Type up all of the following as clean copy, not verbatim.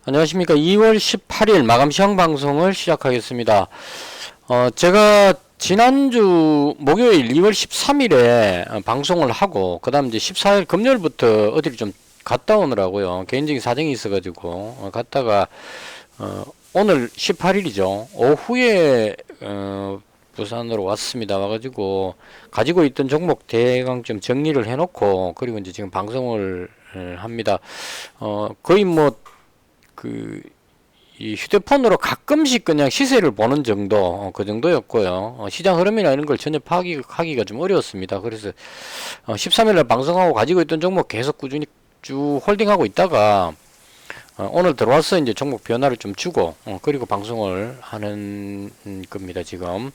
안녕하십니까. 2월 18일 마감 시황 방송을 시작하겠습니다. 제가 지난주 목요일 2월 13일에 방송을 하고, 그 다음 이제 14일 금요일부터 어디를 좀 갔다 오느라고요. 개인적인 사정이 있어가지고, 갔다가, 오늘 18일이죠. 오후에, 부산으로 왔습니다. 와가지고, 가지고 있던 종목 대강 좀 정리를 해놓고, 그리고 이제 지금 방송을 합니다. 거의 뭐, 이 휴대폰으로 가끔씩 그냥 시세를 보는 정도, 그 정도였고요. 시장 흐름이나 이런 걸 전혀 파악하기가 좀 어려웠습니다. 그래서 13일날 방송하고 가지고 있던 종목 계속 꾸준히 쭉 홀딩하고 있다가 오늘 들어와서 이제 종목 변화를 좀 주고 그리고 방송을 하는 겁니다. 지금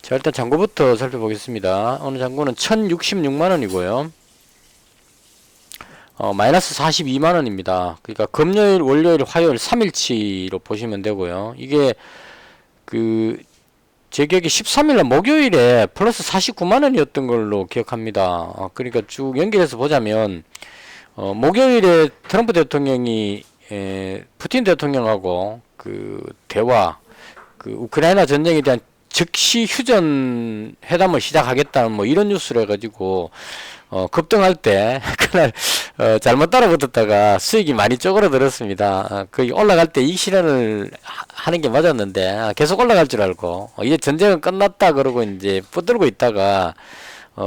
자, 일단 잔고부터 살펴보겠습니다. 오늘 잔고는 1066만원이고요. 마이너스 42만원입니다. 그러니까 금요일, 월요일, 화요일 3일치로 보시면 되고요. 이게 제 기억에 13일날 목요일에 플러스 49만원이었던 걸로 기억합니다. 그러니까 쭉 연결해서 보자면 목요일에 트럼프 대통령이 푸틴 대통령하고 대화, 우크라이나 전쟁에 대한 즉시 휴전 회담을 시작하겠다는 뭐 이런 뉴스를 해가지고 급등할 때 그날 잘못 따라붙었다가 수익이 많이 쪼그라들었습니다. 거의 올라갈 때 이익 실현을 하는 게 맞았는데 계속 올라갈 줄 알고 이제 전쟁은 끝났다 그러고 이제 붙들고 있다가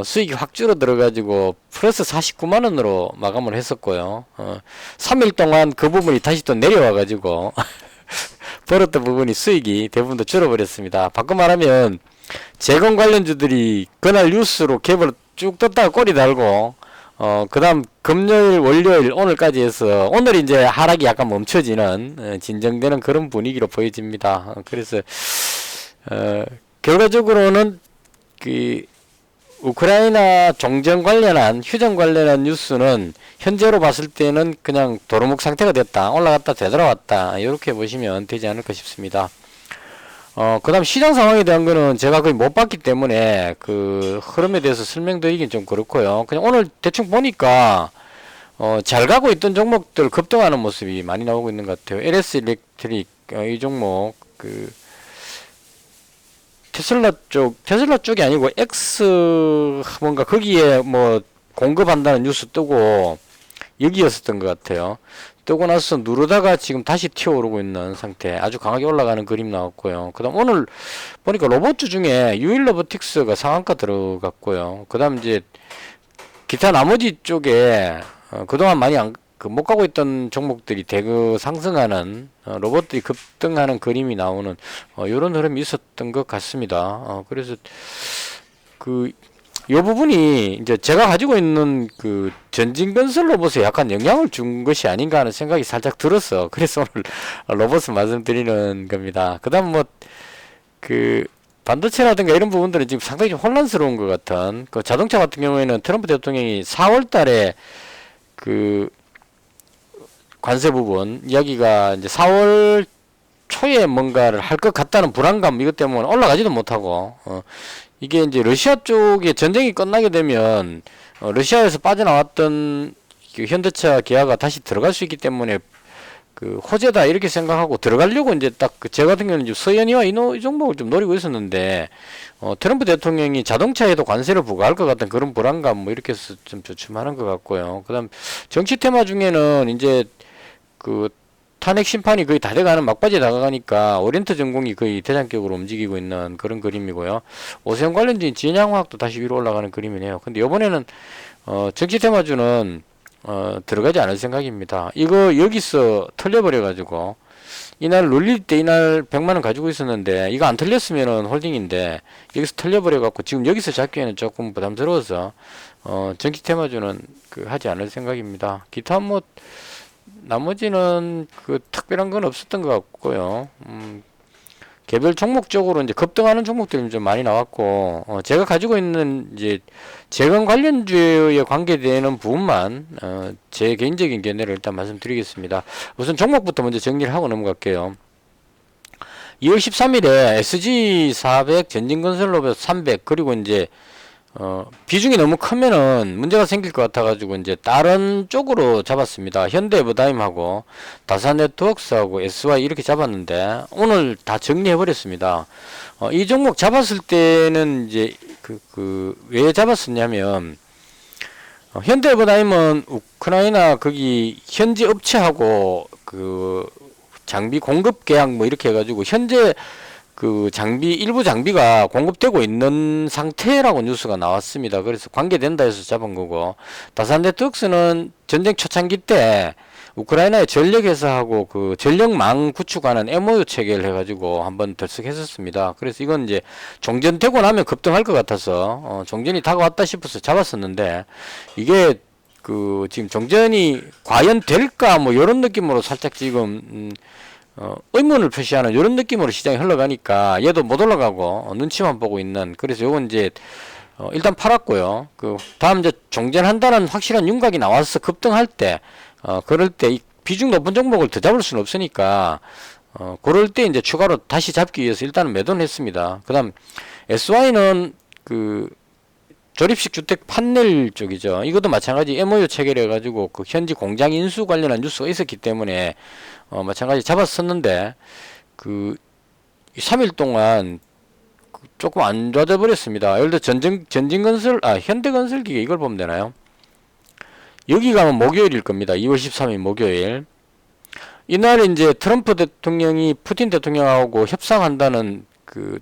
수익이 확 줄어들어가지고 플러스 49만원으로 마감을 했었고요. 3일 동안 그 부분이 다시 또 내려와가지고 벌었던 부분이 수익이 대부분 다 줄어버렸습니다. 바꿔 말하면 재건 관련주들이 그날 뉴스로 갭을 쭉 떴다가 꼬리 달고 그 다음 금요일, 월요일, 오늘까지 해서 오늘 이제 하락이 약간 멈춰지는 진정되는 그런 분위기로 보여집니다. 그래서 결과적으로는 우크라이나 종전 관련한 휴전 관련한 뉴스는 현재로 봤을 때는 그냥 도루묵 상태가 됐다, 올라갔다 되돌아왔다, 이렇게 보시면 되지 않을까 싶습니다. 그 다음 시장 상황에 대한 거는 제가 거의 못 봤기 때문에 그 흐름에 대해서 설명드리긴 좀 그렇고요. 그냥 오늘 대충 보니까 잘 가고 있던 종목들 급등하는 모습이 많이 나오고 있는 것 같아요. LS 일렉트릭 이 종목 테슬라 쪽이 아니고 X 뭔가 거기에 뭐 공급한다는 뉴스 뜨고 여기였었던 것 같아요. 뜨고 나서 누르다가 지금 다시 튀어오르고 있는 상태, 아주 강하게 올라가는 그림 나왔고요. 그 다음 오늘 보니까 로봇주 중에 유일로보틱스가 상한가 들어갔고요. 그 다음 이제 기타 나머지 쪽에 그동안 많이 못 가고 있던 종목들이 대거 상승하는, 로봇들이 급등하는 그림이 나오는 요런 흐름이 있었던 것 같습니다. 그래서 이 부분이 이제 제가 가지고 있는 전진건설 로봇에 약간 영향을 준 것이 아닌가 하는 생각이 살짝 들었어. 그래서 오늘 로봇을 말씀드리는 겁니다. 그 다음 반도체라든가 이런 부분들은 지금 상당히 좀 혼란스러운 것 같은, 자동차 같은 경우에는 트럼프 대통령이 4월 달에 관세 부분 이야기가 이제 4월 초에 뭔가를 할 것 같다는 불안감, 이것 때문에 올라가지도 못하고, 이게 이제 러시아 쪽에 전쟁이 끝나게 되면 러시아에서 빠져나왔던 현대차 기아가 다시 들어갈 수 있기 때문에 호재다 이렇게 생각하고 들어가려고 이제 딱 제 같은 경우는 이제 서현이와 이 종목을 좀 노리고 있었는데 트럼프 대통령이 자동차에도 관세를 부과할 것 같은 그런 불안감 뭐 이렇게 해서 좀 주춤하는 것 같고요. 그다음 정치 테마 중에는 이제 탄핵 심판이 거의 다 돼가는 막바지에 다가가니까 오리엔트 전공이 거의 대장격으로 움직이고 있는 그런 그림이고요. 오세훈 관련주인 진양화학도 다시 위로 올라가는 그림이네요. 근데 이번에는 정치 테마주는 들어가지 않을 생각입니다. 이거 여기서 털려버려가지고 이날 눌릴 때 이날 100만원 가지고 있었는데 이거 안 털렸으면은 홀딩인데 여기서 털려버려갖고 지금 여기서 잡기에는 조금 부담스러워서 정치 테마주는 하지 않을 생각입니다. 기타 뭐 나머지는 특별한 건 없었던 것 같고요. 개별 종목적으로 이제 급등하는 종목들이 좀 많이 나왔고, 제가 가지고 있는 이제 재건 관련주에 관계되는 부분만 제 개인적인 견해를 일단 말씀드리겠습니다. 우선 종목부터 먼저 정리를 하고 넘어갈게요. 2월 13일에 SG400, 전진건설로봇 300, 그리고 이제 비중이 너무 크면은 문제가 생길 것 같아가지고 이제 다른 쪽으로 잡았습니다. 현대에버다임하고 다산네트워크스하고 SY 이렇게 잡았는데 오늘 다 정리해버렸습니다. 이 종목 잡았을 때는 이제 왜 잡았었냐면 현대에버다임은 우크라이나 거기 현지 업체하고 그 장비 공급 계약 뭐 이렇게 해가지고 현재 그 일부 장비가 공급되고 있는 상태라고 뉴스가 나왔습니다. 그래서 관계된다 해서 잡은 거고, 다산네트워크스는 전쟁 초창기 때 우크라이나의 전력회사하고 그 전력망 구축하는 MOU 체결을 해가지고 한번 들썩했었습니다. 그래서 이건 이제 종전되고 나면 급등할 것 같아서 종전이 다가왔다 싶어서 잡았었는데, 이게 지금 종전이 과연 될까 뭐 이런 느낌으로 살짝 지금 의문을 표시하는 이런 느낌으로 시장이 흘러가니까 얘도 못 올라가고 눈치만 보고 있는. 그래서 요건 이제 일단 팔았고요. 다음 이제 종전한다는 확실한 윤곽이 나와서 급등할 때 그럴 때 이 비중 높은 종목을 더 잡을 수는 없으니까 그럴 때 이제 추가로 다시 잡기 위해서 일단은 매도는 했습니다. 그다음 SY는 조립식 주택 판넬 쪽이죠. 이것도 마찬가지 MOU 체결해 가지고 현지 공장 인수 관련한 뉴스가 있었기 때문에 마찬가지 잡았었는데 3일 동안 조금 안 좋아져 버렸습니다. 예를 들어 전진건설, 현대건설기계 이걸 보면 되나요? 여기 가면 목요일일 겁니다. 2월 13일 목요일. 이날 이제 트럼프 대통령이 푸틴 대통령하고 협상한다는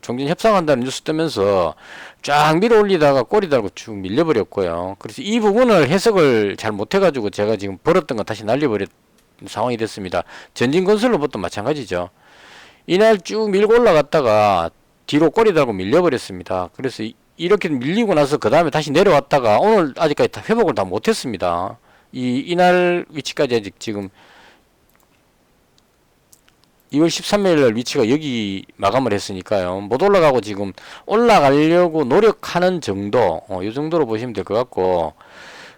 종전 협상한다는 뉴스 뜨면서 쫙 밀어 올리다가 꼬리 달고 쭉 밀려버렸고요. 그래서 이 부분을 해석을 잘 못해가지고 제가 지금 벌었던 거 다시 날려버렸 상황이 됐습니다. 전진건설로부터 마찬가지죠. 이날 쭉 밀고 올라갔다가 뒤로 꼬리 달고 밀려버렸습니다. 그래서 이렇게 밀리고 나서 그 다음에 다시 내려왔다가 오늘 아직까지 다 회복을 다 못했습니다. 이날 위치까지 아직 지금 2월 13일 날 위치가 여기 마감을 했으니까요. 못 올라가고 지금 올라가려고 노력하는 정도, 이 정도로 보시면 될 것 같고,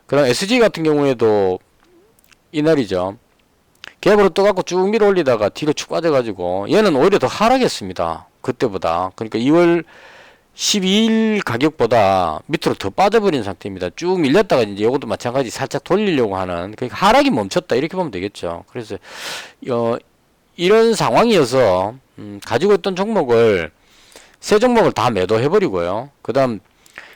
그다음 SG 같은 경우에도 이날이죠. 갭으로 떠갖고 쭉 밀어 올리다가 뒤로 쭉 빠져가지고 얘는 오히려 더 하락했습니다. 그때보다. 그러니까 2월 12일 가격보다 밑으로 더 빠져버린 상태입니다. 쭉 밀렸다가 이제 이것도 마찬가지 살짝 돌리려고 하는, 그러니까 하락이 멈췄다 이렇게 보면 되겠죠. 그래서 이런 상황이어서 가지고 있던 종목을 세 종목을 다 매도해버리고요. 그 다음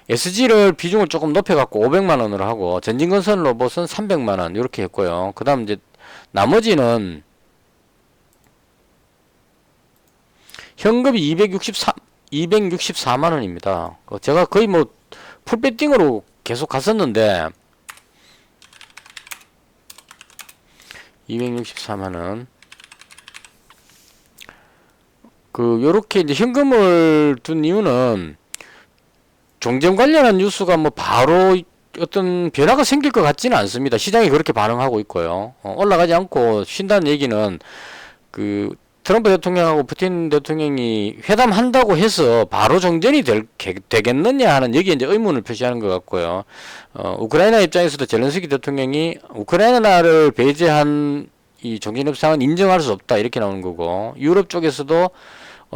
SG를 비중을 조금 높여갖고 500만원으로 하고 전진건설 로봇은 300만원 이렇게 했고요. 그 다음 이제 나머지는 현금이 264만원입니다. 제가 거의 뭐 풀배팅으로 계속 갔었는데 264만원 요렇게 이제 현금을 둔 이유는 종전 관련한 뉴스가 뭐 바로 어떤 변화가 생길 것 같지는 않습니다. 시장이 그렇게 반응하고 있고요. 올라가지 않고 쉰다는 얘기는 트럼프 대통령하고 푸틴 대통령이 회담한다고 해서 바로 정전이 되겠느냐 하는 여기에 이제 의문을 표시하는 것 같고요. 우크라이나 입장에서도 젤렌스키 대통령이 우크라이나를 배제한 이 정전 협상은 인정할 수 없다 이렇게 나오는 거고, 유럽 쪽에서도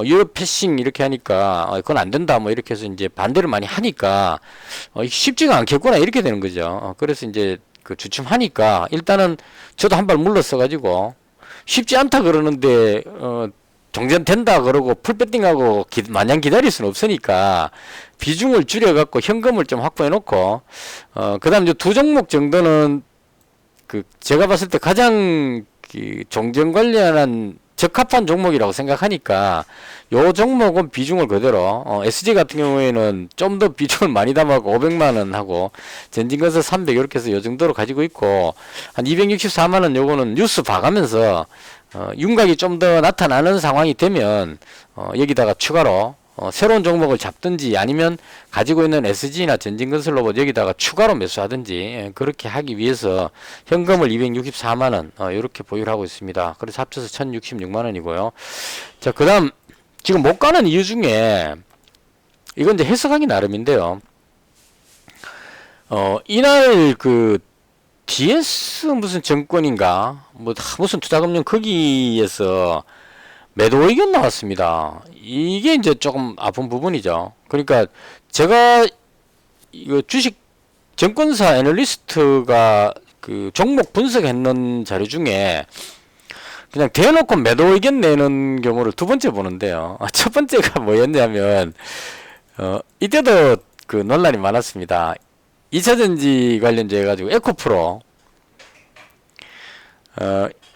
유럽 패싱 이렇게 하니까 그건 안 된다 뭐 이렇게 해서 이제 반대를 많이 하니까 쉽지가 않겠구나 이렇게 되는 거죠. 그래서 이제 주춤하니까 일단은 저도 한 발 물러서 가지고 쉽지 않다 그러는데 정전된다 그러고 풀배팅하고 마냥 기다릴 수는 없으니까 비중을 줄여갖고 현금을 좀 확보해 놓고 그 다음 이제 두 종목 정도는 제가 봤을 때 가장 종전 관련한 적합한 종목이라고 생각하니까 요 종목은 비중을 그대로 SG 같은 경우에는 좀 더 비중을 많이 담아고 500만원 하고 전진건설 300 이렇게 해서 요 정도로 가지고 있고, 한 264만원 요거는 뉴스 봐가면서 윤곽이 좀 더 나타나는 상황이 되면 여기다가 추가로 새로운 종목을 잡든지 아니면 가지고 있는 SG나 전진건설 로봇 여기다가 추가로 매수하든지 그렇게 하기 위해서 현금을 264만원 이렇게 보유를 하고 있습니다. 그래서 합쳐서 1066만원이고요. 자, 그 다음 지금 못 가는 이유 중에 이건 이제 해석하기 나름인데요. 이날 DS 무슨 증권인가 무슨 투자금융 거기에서 매도 의견 나왔습니다. 이게 이제 조금 아픈 부분이죠. 그러니까 제가 이거 주식 증권사 애널리스트가 그 종목 분석했는 자료 중에 그냥 대놓고 매도 의견 내는 경우를 두 번째 보는데요. 첫 번째가 뭐였냐면 이때도 그 논란이 많았습니다. 2차전지 관련돼 해가지고 에코프로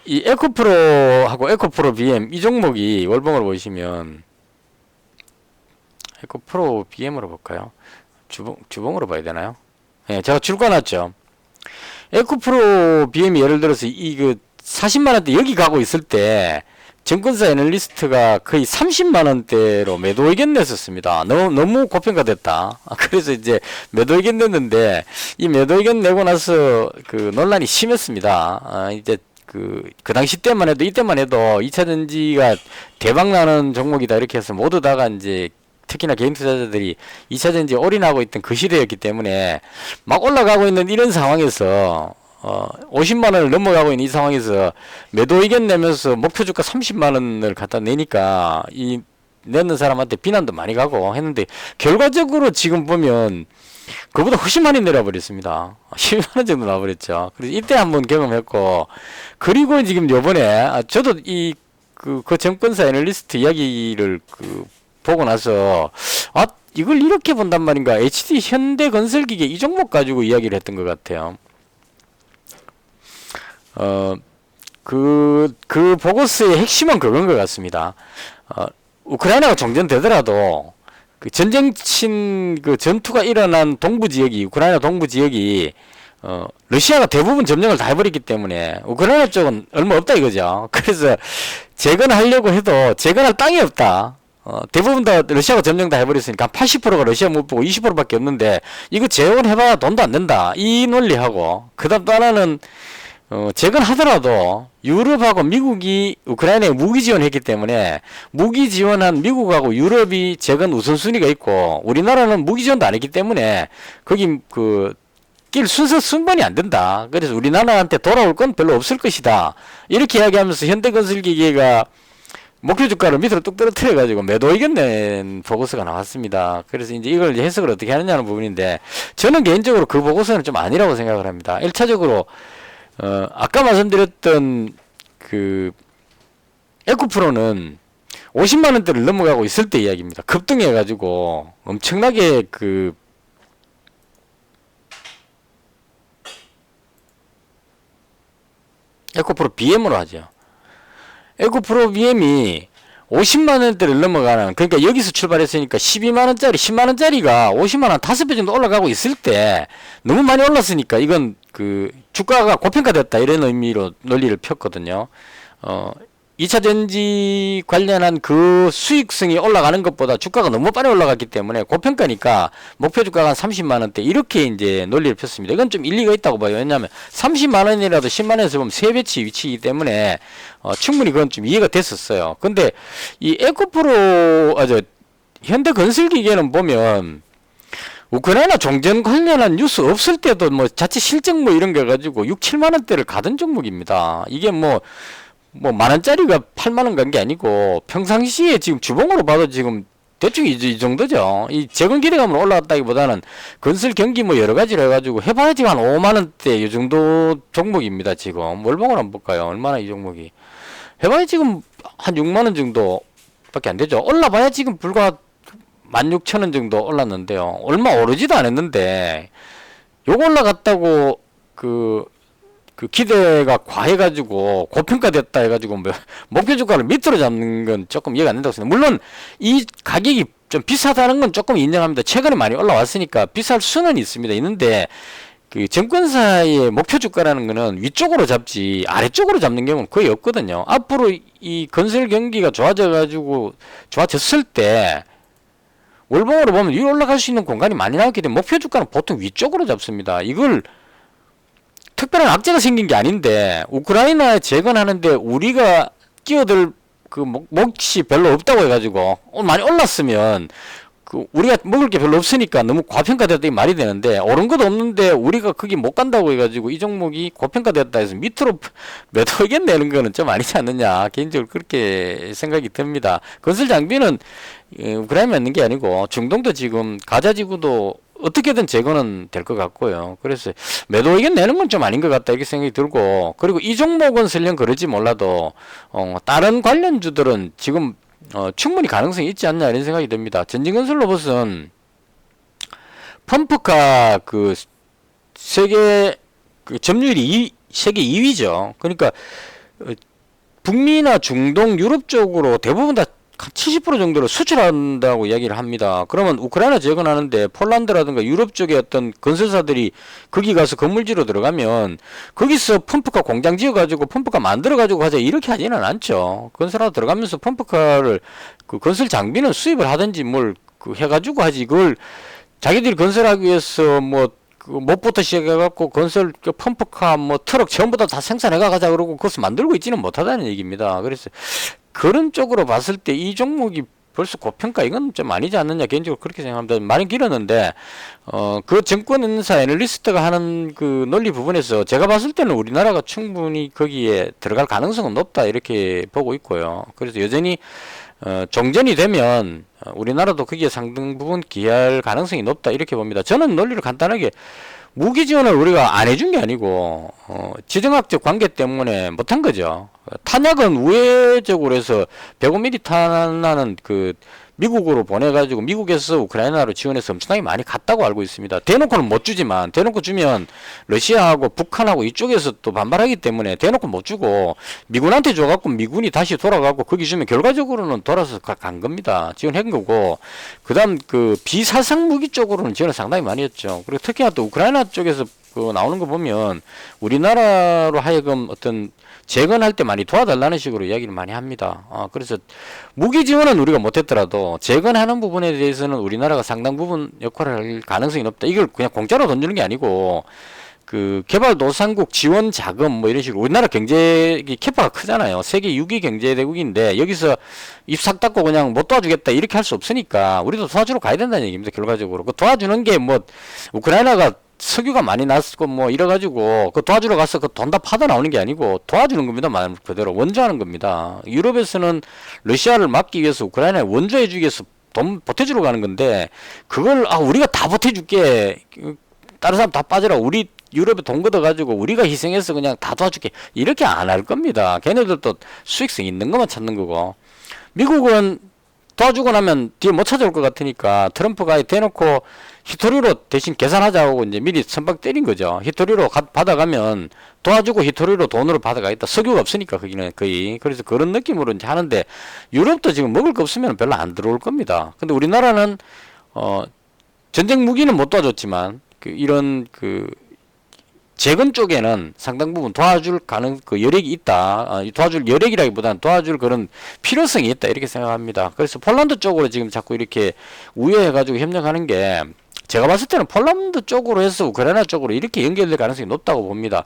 이 에코프로하고 에코프로 BM 이 종목이 월봉을 보시면 에코프로 BM으로 볼까요? 주봉으로 봐야 되나요? 예, 제가 줄거놨죠. 에코프로 BM이 예를 들어서 이 40만원대 여기 가고 있을 때 증권사 애널리스트가 거의 30만원대로 매도 의견 냈었습니다. 너무 고평가됐다. 그래서 이제 매도 의견 냈는데 이 매도 의견 내고 나서 그 논란이 심했습니다. 이제 그 당시 때만 해도 이때만 해도 2차전지가 대박나는 종목이다 이렇게 해서 모두 다가 이제 특히나 개인 투자자들이 2차전지에 올인하고 있던 그 시대였기 때문에 막 올라가고 있는 이런 상황에서 50만원을 넘어가고 있는 이 상황에서 매도 의견 내면서 목표 주가 30만원을 갖다 내니까 이 내는 사람한테 비난도 많이 가고 했는데 결과적으로 지금 보면 그보다 훨씬 많이 내려버렸습니다. 10만원 정도 나버렸죠. 그래서 이때 한번 경험했고, 그리고 지금 요번에 저도 그 증권사 애널리스트 이야기를 보고 나서 이걸 이렇게 본단 말인가. HD 현대건설기계 이 종목 가지고 이야기를 했던 것 같아요. 그 보고서의 핵심은 그건 것 같습니다. 우크라이나가 종전되더라도 그 전쟁친 그 전투가 일어난 동부 지역이 우크라이나 동부 지역이 러시아가 대부분 점령을 다 해버렸기 때문에 우크라이나 쪽은 얼마 없다 이거죠. 그래서 재건하려고 해도 재건할 땅이 없다. 대부분 다 러시아가 점령 다 해버렸으니까 80%가 러시아 못 보고 20%밖에 없는데 이거 재건해봐야 돈도 안 된다. 이 논리하고 그다음 또 하나는 재건하더라도 유럽하고 미국이 우크라이나에 무기 지원했기 때문에 무기 지원한 미국하고 유럽이 재건 우선순위가 있고 우리나라는 무기 지원도 안 했기 때문에 거기 길 순서 순번이 안 된다. 그래서 우리나라한테 돌아올 건 별로 없을 것이다. 이렇게 이야기하면서 현대건설기계가 목표 주가를 밑으로 뚝 떨어뜨려 가지고 매도 의견 낸 보고서가 나왔습니다. 그래서 이제 이걸 해석을 어떻게 하느냐는 부분인데 저는 개인적으로 그 보고서는 좀 아니라고 생각을 합니다. 1차적으로 아까 말씀드렸던 그 에코프로는 50만원대를 넘어가고 있을 때 이야기입니다. 급등해 가지고 엄청나게 에코프로 BM으로 하죠. 에코프로 BM이 50만원대를 넘어가는, 그러니까 여기서 출발했으니까 12만원짜리 10만원짜리가 50만원 5배 정도 올라가고 있을 때 너무 많이 올랐으니까 이건 주가가 고평가됐다 이런 의미로 논리를 폈거든요. 2차전지 관련한 그 수익성이 올라가는 것보다 주가가 너무 빨리 올라갔기 때문에 고평가니까 목표 주가가 한 30만원대 이렇게 이제 논리를 폈습니다. 이건 좀 일리가 있다고 봐요. 왜냐하면 30만원이라도 10만원에서 보면 3배치 위치이기 때문에 충분히 그건 좀 이해가 됐었어요. 근데 이 에코프로 현대건설기계는 보면 우크라이나 종전 관련한 뉴스 없을 때도 뭐 자체 실적 뭐 이런 거 가지고 6, 7만원대를 가던 종목입니다. 이게 뭐 만원짜리가 8만원 간 게 아니고 평상시에 지금 주봉으로 봐도 지금 대충 이 정도죠. 이 재건 기대감으로 올라왔다기보다는 건설 경기 뭐 여러 가지로 해가지고 해봐야 지금 한 5만원대 이 정도 종목입니다. 지금 월봉을 한번 볼까요? 얼마나 이 종목이 해봐야 지금 한 6만원 정도 밖에 안 되죠. 올라봐야 지금 불과 16,000원 정도 올랐는데요. 얼마 오르지도 않았는데 요거 올라갔다고 그 기대가 과해가지고 고평가됐다 해가지고 목표 주가를 밑으로 잡는 건 조금 이해가 안 된다고 생각합니다. 물론 이 가격이 좀 비싸다는 건 조금 인정합니다. 최근에 많이 올라왔으니까 비쌀 수는 있는데 증권사의 목표 주가라는 거는 위쪽으로 잡지 아래쪽으로 잡는 경우는 거의 없거든요. 앞으로 이 건설 경기가 좋아졌을 때 월봉으로 보면 위로 올라갈 수 있는 공간이 많이 나왔기 때문에 목표 주가는 보통 위쪽으로 잡습니다. 이걸 특별한 악재가 생긴 게 아닌데 우크라이나에 재건하는데 우리가 끼어들 몫이 별로 없다고 해가지고 많이 올랐으면 우리가 먹을 게 별로 없으니까 너무 과평가됐다 이 말이 되는데 오른 것도 없는데 우리가 거기 못 간다고 해가지고 이 종목이 고평가됐다 해서 밑으로 매도 의견 내는 거는 좀 아니지 않느냐 개인적으로 그렇게 생각이 듭니다. 건설 장비는 우크라이나에 있는 게 아니고 중동도 지금 가자지구도 어떻게든 재건은 될 것 같고요. 그래서 매도 의견 내는 건 좀 아닌 것 같다 이렇게 생각이 들고, 그리고 이 종목은 설령 그러지 몰라도 다른 관련주들은 지금 충분히 가능성이 있지 않냐 이런 생각이 듭니다. 전진건설로봇은 펌프카 그 세계 그 점유율이 세계 2위죠. 그러니까 북미나 중동, 유럽 쪽으로 대부분 다 70% 정도로 수출한다고 이야기를 합니다. 그러면 우크라이나 재건하는데 폴란드라든가 유럽 쪽의 어떤 건설사들이 거기 가서 건물지로 들어가면 거기서 펌프카 공장 지어가지고 펌프카 만들어가지고 가자 이렇게 하지는 않죠. 건설하러 들어가면서 펌프카를 그 건설 장비는 수입을 하든지 뭘 그 해가지고 하지, 그걸 자기들이 건설하기 위해서 뭐 그 못부터 시작해갖고 건설 그 펌프카 뭐 트럭 전부 다 생산해가 가자 그러고 그것을 만들고 있지는 못하다는 얘기입니다. 그래서 그런 쪽으로 봤을 때 이 종목이 벌써 고평가 이건 좀 아니지 않느냐 개인적으로 그렇게 생각합니다. 말은 길었는데 그 증권사 애널리스트가 하는 그 논리 부분에서 제가 봤을 때는 우리나라가 충분히 거기에 들어갈 가능성은 높다 이렇게 보고 있고요. 그래서 여전히 종전이 되면 우리나라도 거기에 상당 부분 기여할 가능성이 높다 이렇게 봅니다. 저는 논리를 간단하게, 무기 지원을 우리가 안 해준 게 아니고 지정학적 관계 때문에 못한 거죠. 탄약은 우회적으로 해서 105mm 탄환은 그 미국으로 보내가지고 미국에서 우크라이나로 지원해서 엄청나게 많이 갔다고 알고 있습니다. 대놓고는 못 주지만, 대놓고 주면 러시아하고 북한하고 이쪽에서 또 반발하기 때문에 대놓고 못 주고 미군한테 줘갖고 미군이 다시 돌아가고 거기 주면 결과적으로는 돌아서 간 겁니다. 지원한 거고, 그 다음 그 비사상 무기 쪽으로는 지원을 상당히 많이 했죠. 그리고 특히나 또 우크라이나 쪽에서 그 나오는 거 보면 우리나라로 하여금 어떤 재건할 때 많이 도와달라는 식으로 이야기를 많이 합니다. 그래서 무기 지원은 우리가 못했더라도 재건하는 부분에 대해서는 우리나라가 상당 부분 역할을 할 가능성이 높다. 이걸 그냥 공짜로 돈 주는 게 아니고 그 개발도상국 지원 자금 뭐 이런 식으로, 우리나라 경제 캐파가 크잖아요. 세계 6위 경제대국인데 여기서 입 싹 닫고 그냥 못 도와주겠다 이렇게 할 수 없으니까 우리도 도와주러 가야 된다는 얘기입니다. 결과적으로 그 도와주는 게 뭐 우크라이나가 석유가 많이 났고 뭐 이래가지고 그 도와주러 가서 그 돈 다 파다 나오는 게 아니고 도와주는 겁니다. 말 그대로 원조하는 겁니다. 유럽에서는 러시아를 막기 위해서 우크라이나에 원조해주기 위해서 돈 보태주러 가는 건데, 그걸 우리가 다 보태줄게, 다른 사람 다 빠져라, 우리 유럽에 돈 걷어가지고 우리가 희생해서 그냥 다 도와줄게 이렇게 안 할 겁니다. 걔네들도 수익성 있는 것만 찾는 거고, 미국은 도와주고 나면 뒤에 못 찾아올 것 같으니까 트럼프가 대놓고 히토리로 대신 계산하자고 이제 미리 선박 때린 거죠. 히토리로 받아가면 도와주고 히토리로 돈으로 받아가겠다. 석유가 없으니까 거기는 거의. 그래서 그런 느낌으로 이제 하는데, 유럽도 지금 먹을 거 없으면 별로 안 들어올 겁니다. 근데 우리나라는 전쟁 무기는 못 도와줬지만 이런 재건 쪽에는 상당 부분 도와줄 여력이 있다. 도와줄 여력이라기보다는 도와줄 그런 필요성이 있다 이렇게 생각합니다. 그래서 폴란드 쪽으로 지금 자꾸 이렇게 우회해가지고 협력하는 게, 제가 봤을 때는 폴란드 쪽으로 해서 우크라이나 쪽으로 이렇게 연결될 가능성이 높다고 봅니다.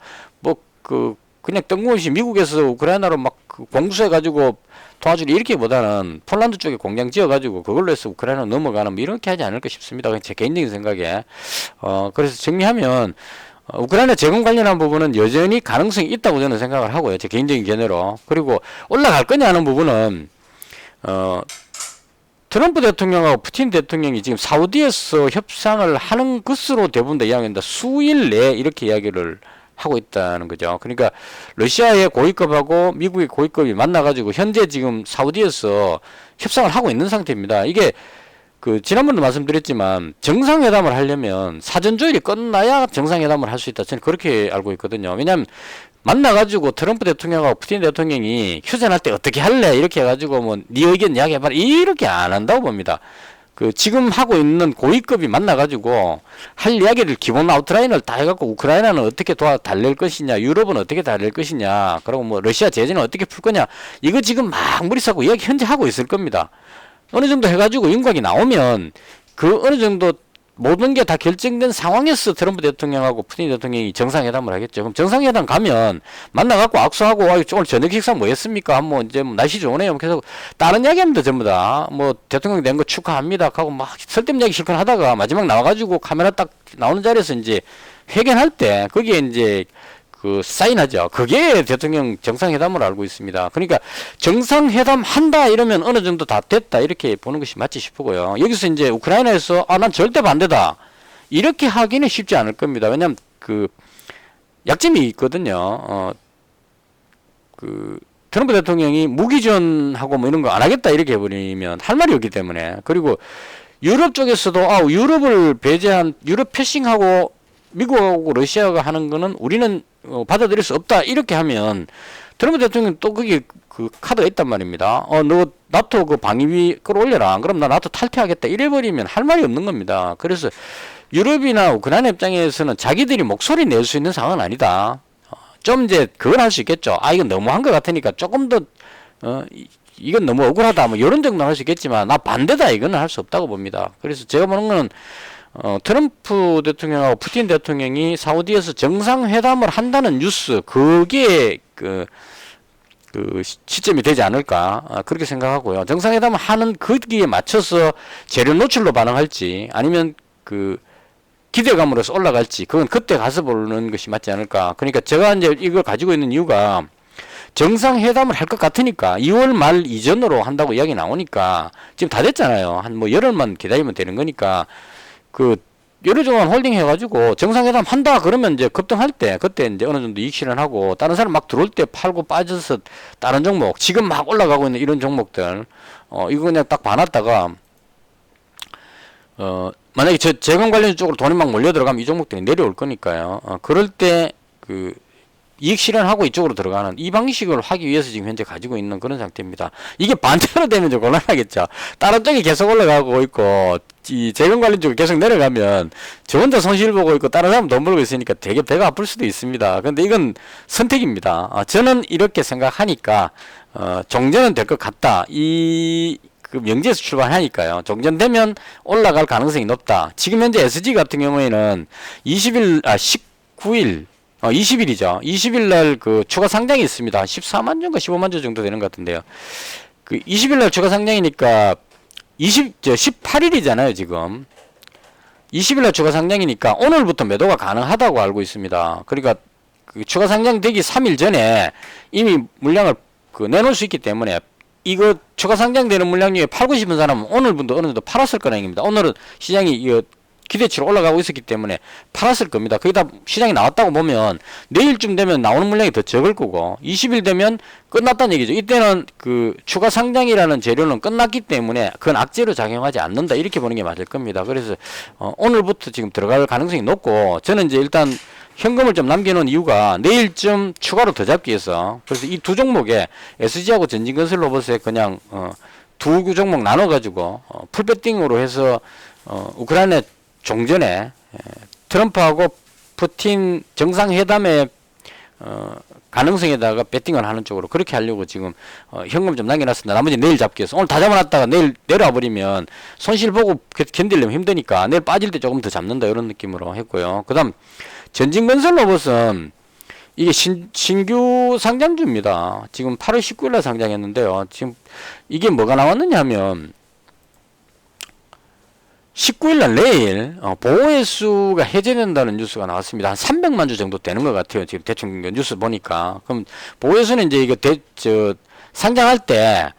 그냥 뜬금없이 미국에서 우크라이나로 막 공수해가지고 도와주리 이렇게보다는 폴란드 쪽에 공장 지어가지고 그걸로 해서 우크라이나 넘어가는 뭐 이렇게 하지 않을까 싶습니다. 제 개인적인 생각에. 그래서 정리하면 우크라이나 재건 관련한 부분은 여전히 가능성이 있다고 저는 생각을 하고요. 제 개인적인 견해로. 그리고 올라갈 거냐 하는 부분은 트럼프 대통령하고 푸틴 대통령이 지금 사우디에서 협상을 하는 것으로 대부분 다 이야기합니다. 수일 내에 이렇게 이야기를 하고 있다는 거죠. 그러니까 러시아의 고위급하고 미국의 고위급이 만나가지고 현재 지금 사우디에서 협상을 하고 있는 상태입니다. 이게 지난번도 말씀드렸지만 정상회담을 하려면 사전 조율이 끝나야 정상회담을 할 수 있다. 저는 그렇게 알고 있거든요. 왜냐하면 만나가지고 트럼프 대통령하고 푸틴 대통령이 휴전할 때 어떻게 할래? 이렇게 해가지고 뭐 네 의견 이야기해봐라. 이렇게 안 한다고 봅니다. 지금 하고 있는 고위급이 만나가지고 할 이야기를 기본 아웃라인을 다 해갖고 우크라이나는 어떻게 달랠 것이냐, 유럽은 어떻게 달랠 것이냐, 그리고 뭐 러시아 제재는 어떻게 풀 거냐, 이거 지금 막 머리 싸고 이야기 현재 하고 있을 겁니다. 어느 정도 해가지고 윤곽이 나오면 어느 정도 모든 게 다 결정된 상황에서 트럼프 대통령하고 푸틴 대통령이 정상회담을 하겠죠. 그럼 정상회담 가면 만나갖고 악수하고 오늘 저녁 식사 뭐 했습니까? 한번 이제 뭐 날씨 좋네요. 계속 다른 이야기 합니다. 전부 다. 뭐 대통령 된 거 축하합니다. 하고 막 설득 이야기 실컷 하다가 마지막 나와가지고 카메라 딱 나오는 자리에서 이제 회견할 때 거기에 이제 사인하죠. 그게 대통령 정상회담으로 알고 있습니다. 그러니까 정상회담 한다 이러면 어느 정도 다 됐다 이렇게 보는 것이 맞지 싶고요. 여기서 이제 우크라이나에서 난 절대 반대다 이렇게 하기는 쉽지 않을 겁니다. 왜냐면 그 약점이 있거든요. 그 트럼프 대통령이 무기전하고 뭐 이런 거 안 하겠다 이렇게 해버리면 할 말이 없기 때문에. 그리고 유럽 쪽에서도 유럽을 배제한 유럽 패싱하고 미국하고 러시아가 하는 거는 우리는 받아들일 수 없다 이렇게 하면 트럼프 대통령 또 그게 그 카드가 있단 말입니다. 너 나토 그 방위비 끌어올려라. 그럼 나 나토 탈퇴하겠다 이래버리면 할 말이 없는 겁니다. 그래서 유럽이나 우크라이나 입장에서는 자기들이 목소리 낼 수 있는 상황은 아니다. 좀 이제 그걸 할 수 있겠죠. 이건 너무한 것 같으니까 조금 더 이건 너무 억울하다 뭐 이런 정도는 할 수 있겠지만 나 반대다 이거는 할 수 없다고 봅니다. 그래서 제가 보는 거는 트럼프 대통령하고 푸틴 대통령이 사우디에서 정상회담을 한다는 뉴스 그게 그 시점이 되지 않을까 그렇게 생각하고요. 정상회담을 하는 거기에 맞춰서 재료 노출로 반응할지 아니면 그 기대감으로서 올라갈지 그건 그때 가서 보는 것이 맞지 않을까. 그러니까 제가 이제 이걸 가지고 있는 이유가 정상회담을 할 것 같으니까 2월 말 이전으로 한다고 이야기 나오니까 지금 다 됐잖아요. 한 뭐 열흘만 기다리면 되는 거니까 그 여러 종간 홀딩 해가지고 정상회담 한다 그러면 이제 급등할 때 그때 이제 어느 정도 이익 실현하고 다른 사람 막 들어올 때 팔고 빠져서 다른 종목 지금 막 올라가고 있는 이런 종목들 이거 그냥 딱 봐놨다가 만약에 재건 관련 쪽으로 돈이 막 몰려 들어가면 이 종목들이 내려올 거니까요. 그럴 때 그 이익 실현하고 이쪽으로 들어가는 이 방식을 하기 위해서 지금 현재 가지고 있는 그런 상태입니다. 이게 반대로 되면 좀 곤란하겠죠. 다른 쪽이 계속 올라가고 있고 이 재건 관련 쪽이 계속 내려가면 저 혼자 손실 보고 있고 다른 사람 돈 벌고 있으니까 되게 배가 아플 수도 있습니다. 근데 이건 선택입니다. 저는 이렇게 생각하니까 종전은 될 것 같다. 그 명제에서 출발하니까요. 종전되면 올라갈 가능성이 높다. 지금 현재 SG 같은 경우에는 19일 20일이죠. 20일 날 그 추가 상장이 있습니다. 14만 주인가 15만 주 정도 되는 것 같은데요. 그 20일 날 추가 상장이니까 18일이잖아요, 지금. 20일 날 추가 상장이니까 오늘부터 매도가 가능하다고 알고 있습니다. 그러니까 그 추가 상장 되기 3일 전에 이미 물량을 내놓을 수 있기 때문에 이거 추가 상장되는 물량 중에 팔고 싶은 사람은 오늘부터 어느 정도 팔았을 거라는 얘기입니다. 오늘은 시장이 이거 기대치로 올라가고 있었기 때문에 팔았을 겁니다. 거기다 시장이 나왔다고 보면 내일쯤 되면 나오는 물량이 더 적을 거고 20일 되면 끝났다는 얘기죠. 이때는 그 추가 상장이라는 재료는 끝났기 때문에 그건 악재로 작용하지 않는다 이렇게 보는 게 맞을 겁니다. 그래서 오늘부터 지금 들어갈 가능성이 높고 저는 이제 일단 현금을 좀 남겨놓은 이유가 내일쯤 추가로 더 잡기 위해서 그래서 이 두 종목에 SG하고 전진건설 로봇에 그냥 두 종목 나눠가지고 풀배팅으로 해서 우크라이나 종전에 트럼프하고 푸틴 정상회담의 가능성에다가 배팅을 하는 쪽으로 그렇게 하려고 지금 현금 좀 남겨놨습니다. 나머지 내일 잡기 위해서 오늘 다 잡아놨다가 내일 내려와 버리면 손실 보고 견디려면 힘드니까 내일 빠질 때 조금 더 잡는다 이런 느낌으로 했고요. 그 다음 전진건설 로봇은 이게 신규 상장주입니다. 지금 8월 19일날 상장했는데요. 지금 이게 뭐가 나왔느냐 하면 19일날 내일 보호회수가 해제된다는 뉴스가 나왔습니다. 한 300만 주 정도 되는 것 같아요. 지금 대충 뉴스 보니까. 그럼 보호회수는 이제 이거 상장할 때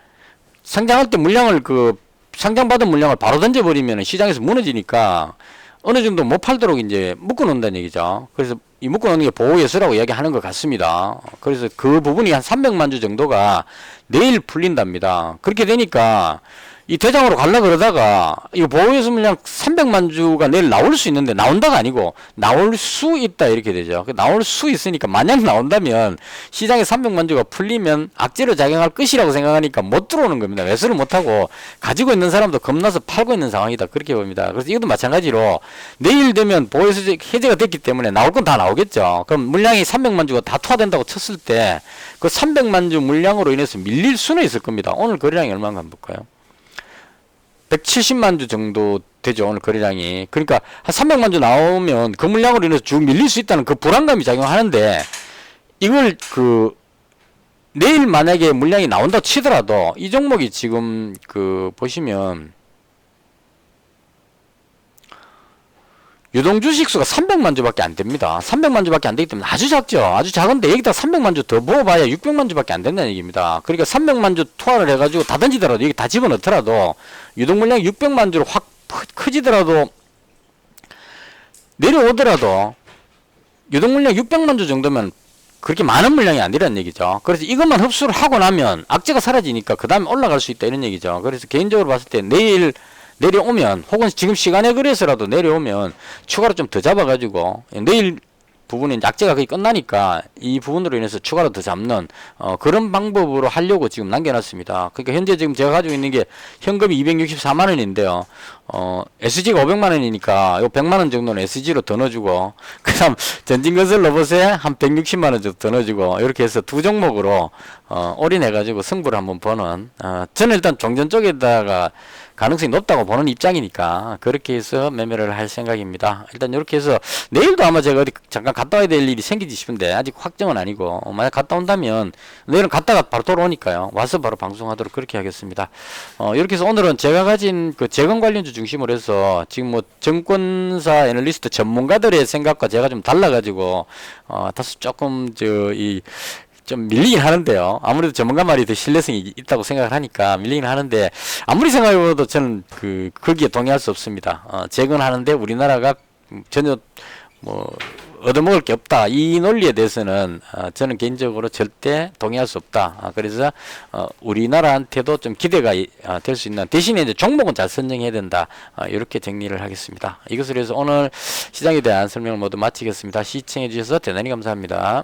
물량을 상장받은 물량을 바로 던져버리면 시장에서 무너지니까 어느 정도 못 팔도록 이제 묶어놓는다는 얘기죠. 그래서 이 묶어놓는 게 보호회수라고 이야기하는 것 같습니다. 그래서 그 부분이 한 300만 주 정도가 내일 풀린답니다. 그렇게 되니까 이 대장으로 갈라 그러다가 이 보호회수 물량 300만 주가 내일 나올 수 있는데 나온다가 아니고 나올 수 있다 이렇게 되죠. 나올 수 있으니까 만약 나온다면 시장에 300만 주가 풀리면 악재로 작용할 것이라고 생각하니까 못 들어오는 겁니다. 매수를 못하고 가지고 있는 사람도 겁나서 팔고 있는 상황이다 그렇게 봅니다. 그래서 이것도 마찬가지로 내일 되면 보호회수 해제가 됐기 때문에 나올 건 다 나오겠죠. 그럼 물량이 300만 주가 다 투하된다고 쳤을 때 그 300만 주 물량으로 인해서 밀릴 수는 있을 겁니다. 오늘 거래량이 얼마나 한번 볼까요? 170만 주 정도 되죠, 오늘 거래량이. 그러니까 한 300만 주 나오면 그 물량으로 인해서 쭉 밀릴 수 있다는 그 불안감이 작용하는데 이걸 내일 만약에 물량이 나온다고 치더라도 이 종목이 지금 보시면 유동 주식수가 300만 주밖에 안 됩니다. 300만 주밖에 안 되기 때문에 아주 작죠. 아주 작은데 여기다 300만 주 더 모아봐야 600만 주밖에 안 된다는 얘기입니다. 그러니까 300만 주 투하를 해가지고 다 던지더라도 여기 다 집어넣더라도 유동 물량이 600만 주로 확 커지더라도 내려오더라도 유동 물량 600만 주 정도면 그렇게 많은 물량이 아니란 얘기죠. 그래서 이것만 흡수를 하고 나면 악재가 사라지니까 그 다음에 올라갈 수 있다 이런 얘기죠. 그래서 개인적으로 봤을 때 내일 내려오면 혹은 지금 시간에 그래서라도 내려오면 추가로 좀 더 잡아가지고 내일 부분에 악재가 거의 끝나니까 이 부분으로 인해서 추가로 더 잡는 그런 방법으로 하려고 지금 남겨놨습니다. 그러니까 현재 지금 제가 가지고 있는 게 현금이 264만 원인데요. SG가 500만 원이니까 요 100만 원 정도는 SG로 더 넣어주고 그다음 전진건설 로봇에 한 160만 원 정도 더 넣어주고 이렇게 해서 두 종목으로 올인해가지고 승부를 한번 보는 저는 일단 종전 쪽에다가 가능성이 높다고 보는 입장이니까 그렇게 해서 매매를 할 생각입니다. 일단 이렇게 해서 내일도 아마 제가 어디 잠깐 갔다 와야 될 일이 생기지 싶은데 아직 확정은 아니고 만약 갔다 온다면 내일은 갔다가 바로 돌아오니까요. 와서 바로 방송하도록 그렇게 하겠습니다. 이렇게 해서 오늘은 제가 가진 그 재건 관련주 중심으로 해서 지금 뭐 증권사 애널리스트 전문가들의 생각과 제가 좀 달라가지고 다소 조금 좀 밀리긴 하는데요. 아무래도 전문가 말이 더 신뢰성이 있다고 생각을 하니까 밀리긴 하는데 아무리 생각해봐도 저는 거기에 동의할 수 없습니다. 재건하는데 우리나라가 전혀 뭐 얻어먹을 게 없다. 이 논리에 대해서는 저는 개인적으로 절대 동의할 수 없다. 그래서 우리나라한테도 좀 기대가 될 수 있는 대신에 이제 종목은 잘 선정해야 된다. 이렇게 정리를 하겠습니다. 이것을 해서 오늘 시장에 대한 설명을 모두 마치겠습니다. 시청해 주셔서 대단히 감사합니다.